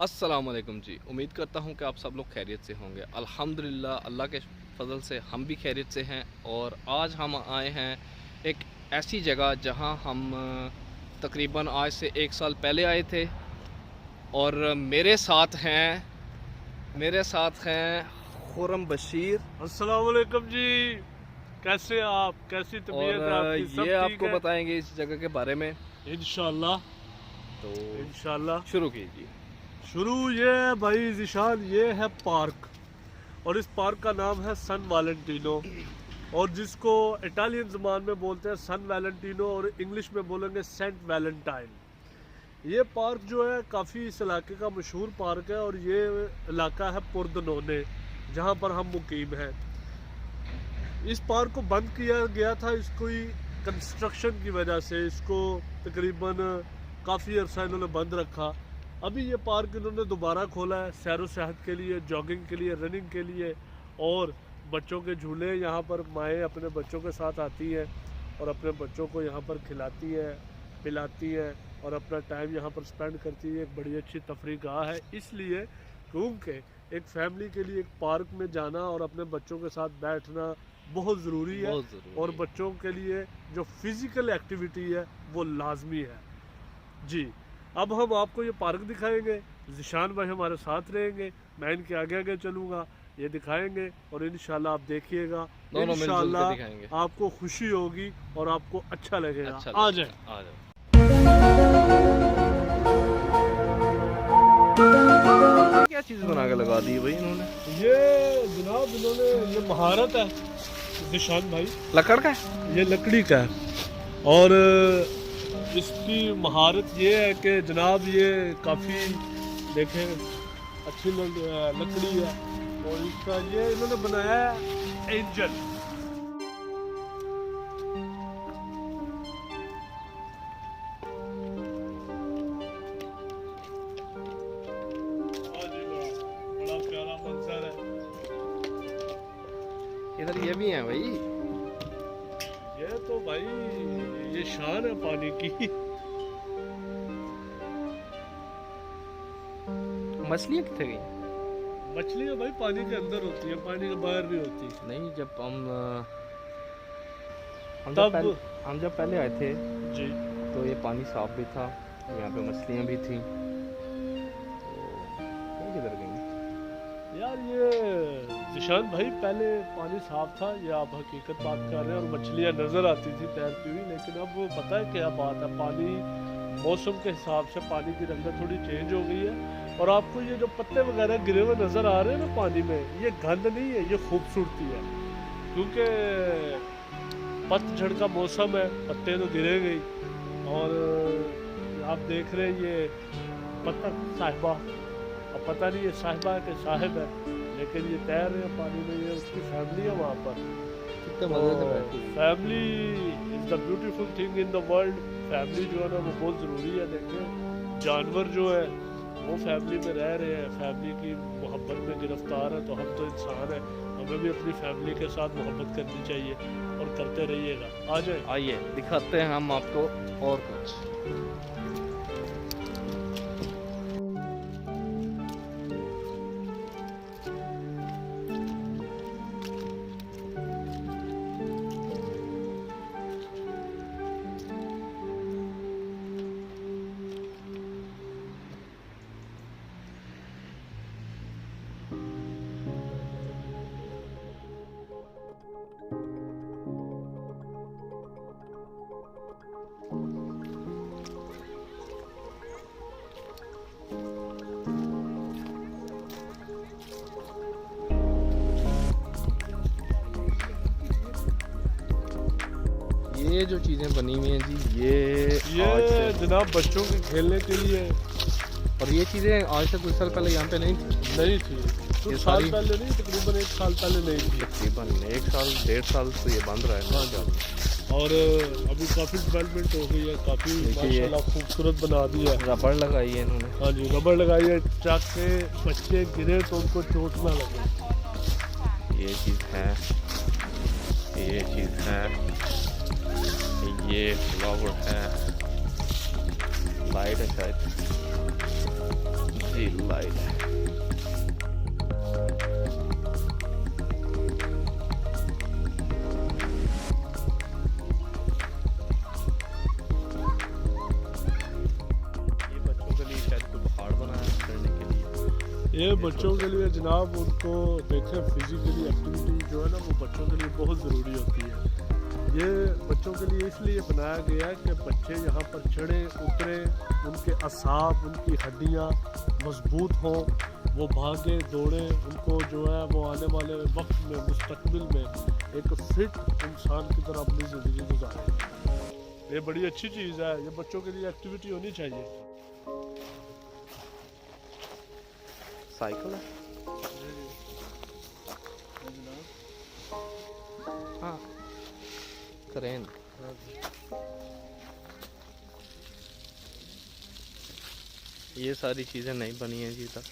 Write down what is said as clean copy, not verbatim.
अस्सलाम वालेकुम जी। उम्मीद करता हूँ कि आप सब लोग खैरियत से होंगे। अल्हम्दुलिल्लाह अल्लाह के फ़ज़ल से हम भी खैरियत से हैं। और आज हम आए हैं एक ऐसी जगह जहाँ हम तकरीबन आज से 1 साल पहले आए थे। और मेरे साथ हैं खुर्रम बशीर। अस्सलाम वालेकुम जी। कैसे हैं आप? कैसी और तबीयत है आपकी? सब ये ठीक आपको है? बताएंगे इस जगह के बारे में। इंशाल्लाह तो इंशाल्लाह। शुरू कीजिए। शुरू ये है भाई ज़िशान, ये है पार्क और इस पार्क का नाम है सन वैलेंटिनो, और जिसको इटालियन ज़बान में बोलते हैं सन वैलेंटिनो और इंग्लिश में बोलेंगे सेंट वैलेंटाइन। ये पार्क जो है काफ़ी इस इलाके का मशहूर पार्क है और ये इलाका है पुरदनोने, जहाँ पर हम मुकीम हैं। इस पार्क को बंद किया गया था इसको कंस्ट्रक्शन की वजह से। इसको तकरीबन काफ़ी अरसा इन्होंने बंद रखा। अभी ये पार्क इन्होंने दोबारा खोला है सैर व सेहत के लिए, जॉगिंग के लिए, रनिंग के लिए, और बच्चों के झूले। यहाँ पर माएँ अपने बच्चों के साथ आती हैं और अपने बच्चों को यहाँ पर खिलाती हैं, पिलाती हैं और अपना टाइम यहाँ पर स्पेंड करती है। एक बड़ी अच्छी तफरीह गाह है, इसलिए क्योंकि एक फैमिली के लिए एक पार्क में जाना और अपने बच्चों के साथ बैठना बहुत ज़रूरी है। और बच्चों के लिए जो फिज़िकल एक्टिविटी है वो लाजमी है जी। अब हम आपको ये पार्क दिखाएंगे, ज़िशान भाई हमारे साथ रहेंगे, मैं इनके आगे आगे चलूँगा, ये दिखाएंगे और इंशाल्लाह आप देखिएगा, इंशाल्लाह आपको खुशी होगी और आपको अच्छा लगेगा। आ जाए। क्या चीज़ बना के लगा दी भाई इन्होंने? ये जनाब इन्होंने ये महारत है ज़िशान भाई, लकड़ का है? ये लकड़ी का है और इसकी महारत ये है कि जनाब ये काफ़ी देखें अच्छी लकड़ी है और इसका ये इन्होंने बनाया है एंजल। बड़ा प्यारा मंजर है। इधर ये भी है भाई। ये तो भाई ये शान है पानी की। मछलियाँ कितने गई? मछलियाँ भाई पानी के अंदर होती है, पानी के बाहर नहीं होती। नहीं, जब तब हम जब पहले आए थे जी तो ये पानी साफ भी था, यहाँ पे मछलियाँ भी थी। तो ये किधर गई? यार ये ज़िशान भाई पहले पानी साफ था, ये आप हकीकत बात कर रहे हैं, और मछलियाँ नज़र आती थी तैरती हुई। लेकिन अब पता है क्या बात है, पानी मौसम के हिसाब से पानी की रंगत थोड़ी चेंज हो गई है। और आपको ये जो पत्ते वगैरह गिरे हुए नज़र आ रहे हैं ना पानी में, ये गंद नहीं है, ये खूबसूरती है। क्योंकि पतझड़ का मौसम है, पत्ते तो गिरेंगे ही। और आप देख रहे हैं ये बतख साहिबा, अब पता नहीं ये साहिबा के साहिब है, लेकिन ये तैर रहे हैं पानी में, ये उसकी फैमिली है वहाँ पर। कितने मजे से बैठी है। Family is the beautiful thing in the world. Family जो है ना वो बहुत ज़रूरी है। देखें जानवर जो है वो फैमिली में रह रहे हैं, फैमिली की मोहब्बत में गिरफ्तार है, तो हम तो इंसान हैं, हमें भी अपनी फैमिली के साथ मोहब्बत करनी चाहिए और करते रहिएगा। आ जाए, आइए दिखाते हैं हम आपको और कुछ। ये जो चीज़ें बनी हुई हैं जी, ये जनाब बच्चों के खेलने के लिए। और ये चीज़ें आज से कुछ साल पहले यहाँ पे नहीं थी। कुछ साल पहले नहीं, तकरीबन 1 साल पहले नहीं थी। तकरीबन 1 साल 1.5 साल तो ये बंद रहा है ना। और अभी काफ़ी डेवलपमेंट हो गई है, काफ़ी माशाल्लाह खूबसूरत बना दी है। रबड़ लगाई है इन्होंने। हाँ जी, रबड़ लगाई है ताकि से बच्चे गिरे तो उनको चोट ना लगे। ये चीज़ है, ये चीज़ है, ये फ्लावर है, लाइट है शायद। झील लाइट है। ये बच्चों के लिए शायद कोई पहाड़ बनाया है चढ़ने के लिए। ये बच्चों के लिए जनाब, उनको देखें फिजिकली एक्टिविटी जो है ना वो बच्चों के लिए बहुत ज़रूरी होती है। ये बच्चों के लिए इसलिए बनाया गया है कि बच्चे यहाँ पर चढ़े उतरे, उनके असाब, उनकी हड्डियाँ मजबूत हों, वो भागे दौड़े, उनको जो है वो आने वाले वक्त में मुस्तकबिल में एक फिट इंसान की तरह अपनी ज़िंदगी गुजारें। ये बड़ी अच्छी चीज़ है, ये बच्चों के लिए एक्टिविटी होनी चाहिए। साइकिल है, हाँ क्रेन। ये सारी चीज़ें नहीं बनी हैं जी तक।